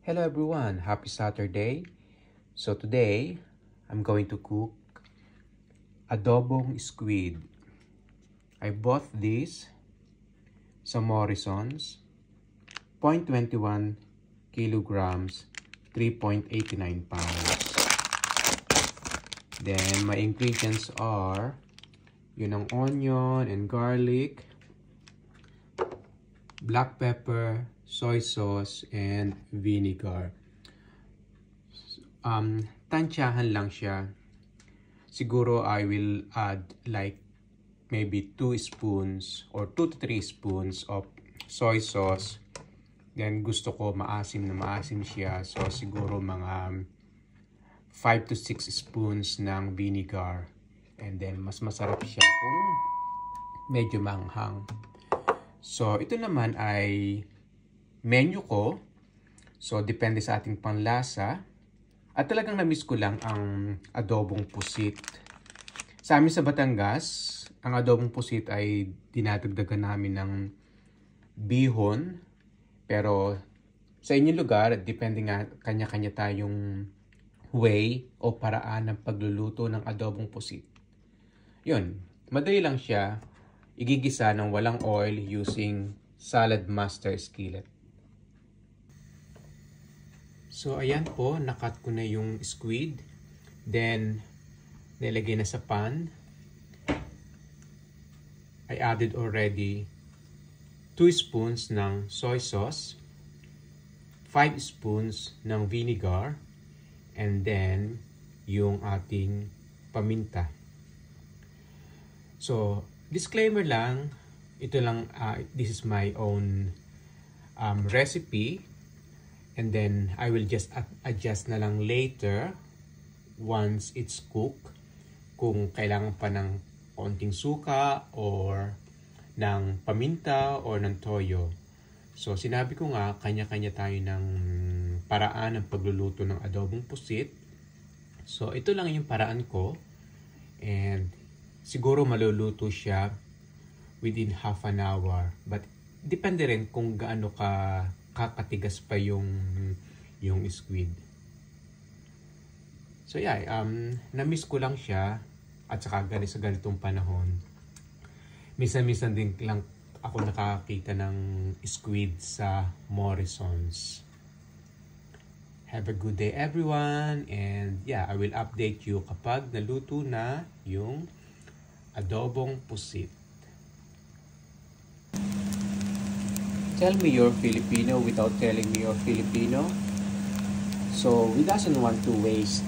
Hello everyone, happy Saturday. So today, I'm going to cook adobong squid. I bought this sa Morrisons, 0.21 kilograms, 3.89 pounds. Then my ingredients are yun ang onion and garlic, black pepper, soy sauce, and vinegar. Tansyahan lang siya. Siguro I will add like maybe 2 spoons or 2 to 3 spoons of soy sauce. Then gusto ko maasim na maasim siya. So siguro mga 5 to 6 spoons ng vinegar. And then mas masarap siya kung medyo manghang. So ito naman ay menu ko. So, depende sa ating panlasa. At talagang na-miss ko lang ang adobong pusit. Sa amin sa Batangas, ang adobong pusit ay dinadagdagan namin ng bihon. Pero sa inyong lugar, depende nga kanya-kanya tayong way o paraan ng pagluluto ng adobong pusit. Yun, madali lang siya. Igigisa ng walang oil using salad master skillet. So, ayan po, nakat ko na yung squid. Then, nilagay na sa pan. I added already 2 spoons ng soy sauce, 5 spoons ng vinegar, and then, yung ating paminta. So, disclaimer lang, ito lang, this is my own recipe. And then, I will just adjust na lang later once it's cooked. Kung kailangan pa ng konting suka or ng paminta or ng toyo. So, sinabi ko nga, kanya-kanya tayo ng paraan ng pagluluto ng adobong pusit. So, ito lang yung paraan ko. And siguro maluluto siya within half an hour. But depende rin kung gaano kakatigas pa yung squid. So yeah, na-miss ko lang siya at saka sa ganitong panahon. Minsan-minsan din lang ako nakakita ng squid sa Morrisons. Have a good day everyone, and yeah, I will update you kapag naluto na yung adobong pusit. Tell me you're Filipino without telling me you're Filipino. So we doesn't want to waste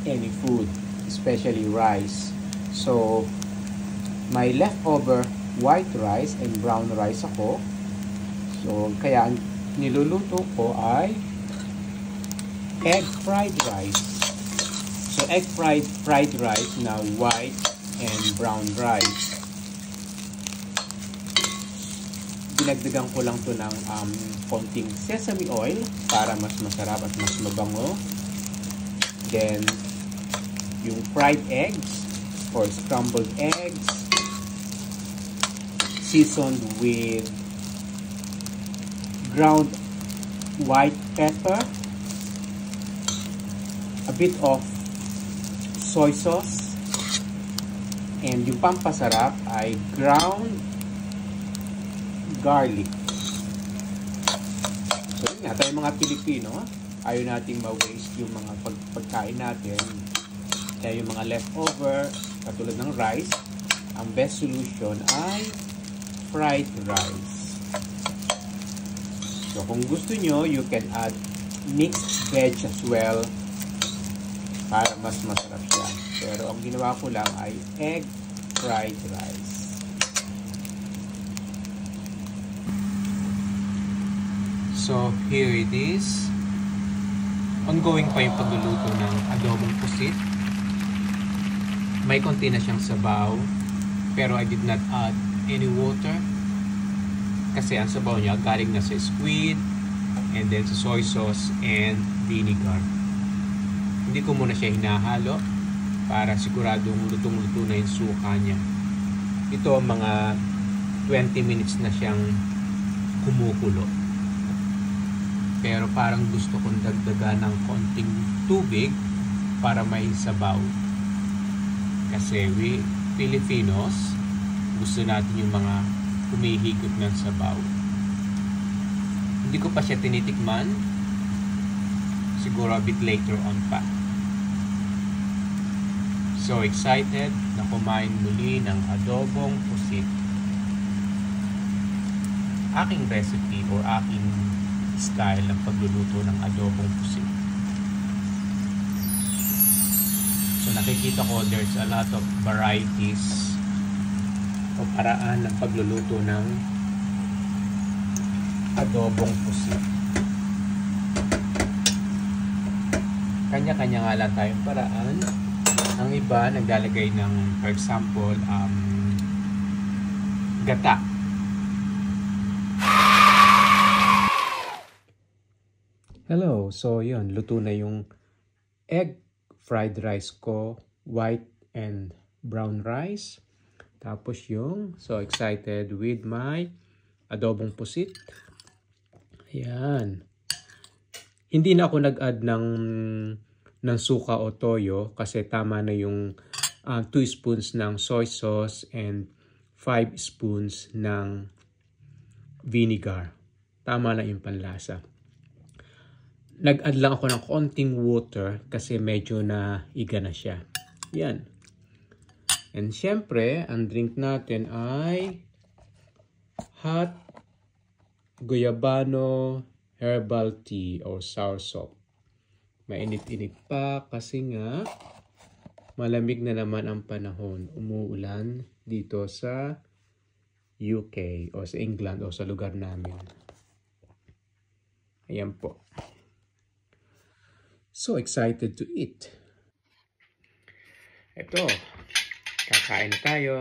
any food, especially rice. So my leftover white rice and brown rice ako. So kaya ang niluluto ko ay egg fried rice. So egg fried rice na white and brown rice. Dinagdagan ko lang to ng konting sesame oil para mas masarap at mas mabango. Then, yung fried eggs or scrambled eggs seasoned with ground white pepper, a bit of soy sauce, and yung pampasarap ay ground garlic. So yun nga, tayo mga Pilipino, ayaw nating ma-waste yung mga pagkain natin. Kaya yung mga leftover, katulad ng rice, ang best solution ay fried rice. So kung gusto nyo, you can add mixed veg as well para mas masarap siya. Pero ang ginawa ko lang ay egg fried rice. So, here it is. Ongoing pa yung pagluluto ng adobong pusit. May konti na siyang sabaw, pero I did not add any water. Kasi ang sabaw niya galing na sa squid, and then sa soy sauce and vinegar. Hindi ko muna siya hinahalo para siguradong lutong-luto na yung suka niya. Ito mga 20 minutes na siyang kumukulo. Pero parang gusto kong dagdagan ng konting tubig para may sabaw. Kasi we Filipinos, gusto natin yung mga humihigop ng sabaw. Hindi ko pa siya tinitikman. Siguro a bit later on pa. So excited na kumain muli ng adobong pusit. Aking recipe or aking style ng pagluluto ng adobong pusit. So nakikita ko there's a lot of varieties o paraan ng pagluluto ng adobong pusit. Kanya-kanya nga lang tayong paraan. Ang iba naglalagay ng, for example, gata. Hello, so yun, luto na yung egg fried rice ko, white and brown rice. Tapos yung, so excited with my adobong pusit. Ayan. Hindi na ako nag-add ng suka o toyo kasi tama na yung 2 spoons ng soy sauce and 5 spoons ng vinegar. Tama na yung panlasa. Nag-add lang ako ng konting water kasi medyo na iga na siya. Yan. And syempre, ang drink natin ay hot Guyabano herbal tea or soursop. Mainit-init pa kasi nga malamig na naman ang panahon. Umuulan dito sa UK o sa England o sa lugar namin. Ayan po. So excited to eat. Ito, kakain na tayo.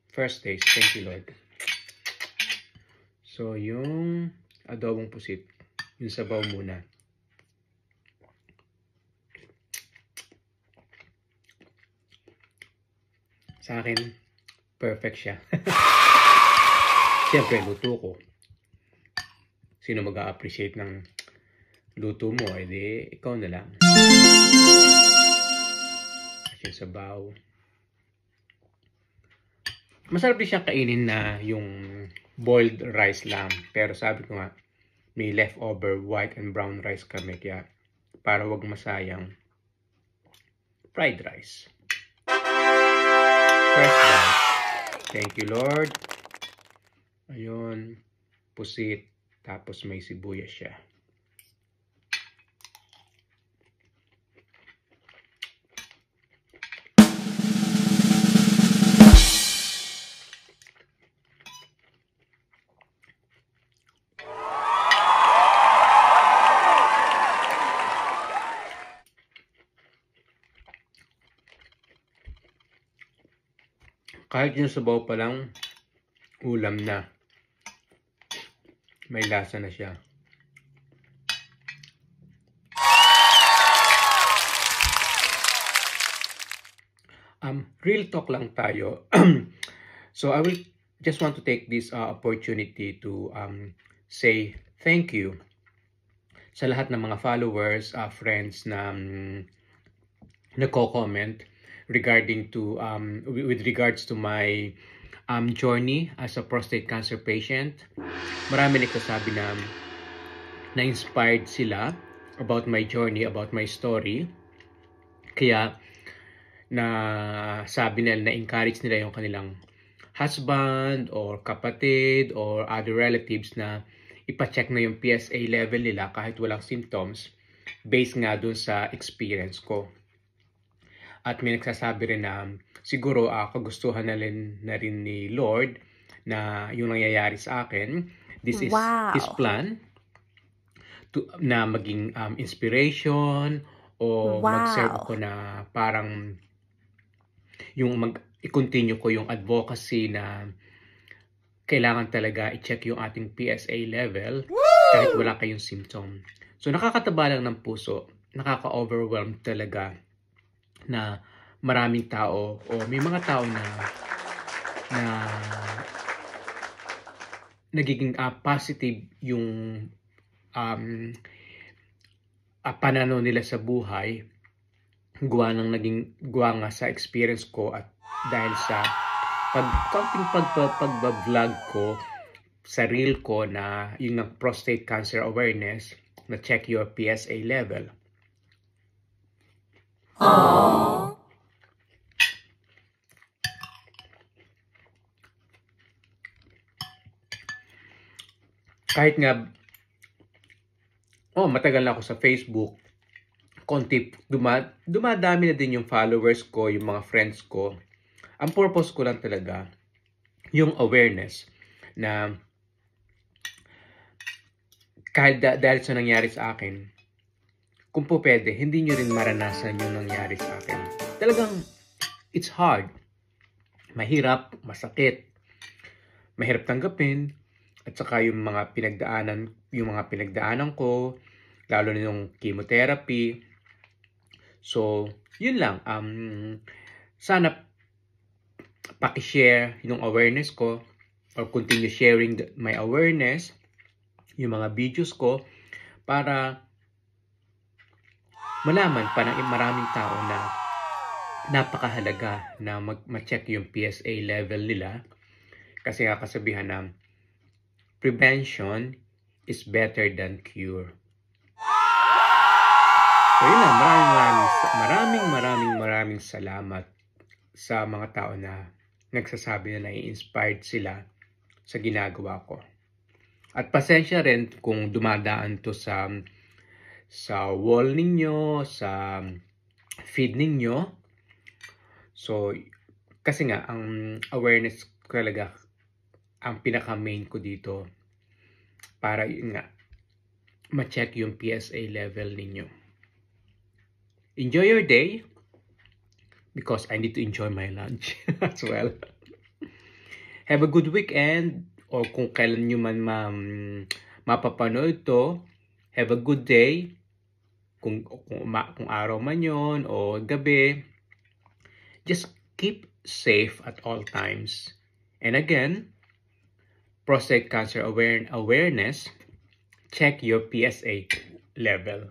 First taste, thank you Lord. So yung adobong pusit, yung sabaw muna. Sa akin, perfect siya. Siyempre, luto ko. Sino mag-a-appreciate ng luto mo? Edi, ikaw na lang. Yung sabaw. Masarap din siyang kainin na yung boiled rice lang. Pero sabi ko nga, may leftover white and brown rice kami. Kaya, para wag masayang, fried rice. Fresh rice. Thank you, Lord. Ayun. Pusit. Tapos may sibuyas siya. Kahit yung sabaw pa lang, ulam na. May lasa na siya. Real talk lang tayo. So I will just want to take this opportunity to say thank you sa lahat ng mga followers, friends na nagko-comment regarding to with regards to my journey as a prostate cancer patient. Marami nagsasabi na na-inspired sila about my journey, about my story. Kaya na sabi nila, na-encourage nila yung kanilang husband or kapatid or other relatives na ipacheck na yung PSA level nila kahit walang symptoms based nga dun sa experience ko. At may nagsasabi rin na siguro kagustuhan na rin ni Lord na yung nangyayari sa akin. This is His plan na maging inspiration o mag-serve ako na parang yung i-continue ko yung advocacy na kailangan talaga i-check yung ating PSA level kahit wala kayong symptom. So nakakataba lang ng puso, nakaka-overwhelm talaga na maraming tao o may mga tao na nagiging positive yung pananaw nila sa buhay, gawa nga sa experience ko at dahil sa pag-vlog ko sa reel ko na yung prostate cancer awareness, na check your PSA level. Aww. Kahit nga, matagal na ako sa Facebook, dumadami na din yung followers ko, yung mga friends ko. Ang purpose ko lang talaga, yung awareness na kahit dahil sa nangyari sa akin, kung po pwede, hindi nyo rin maranasan yung nangyari sa akin. Talagang, it's hard. Mahirap, masakit, mahirap tanggapin, at saka yung mga pinagdaanan ko, lalo na yung chemotherapy. So, yun lang. Sana paki-share yung awareness ko or continue sharing my awareness, yung mga videos ko, para malaman pa ng maraming tao na napakahalaga na ma-check yung PSA level nila. Kasi nga kasabihan na prevention is better than cure. So yun lang, maraming salamat sa mga tao na nagsasabi na nai-inspired sila sa ginagawa ko. At pasensya rin kung dumadaan to sa wall ninyo, sa feed ninyo. So, kasi nga, ang awareness talaga, ang pinaka-main ko dito, para yun nga, ma-check yung PSA level ninyo. Enjoy your day, because I need to enjoy my lunch as well. Have a good weekend, or kung kailan nyo man mapapanood to, have a good day. Kung araw man yun o gabi, just keep safe at all times. And again, prostate cancer awareness, check your PSA level.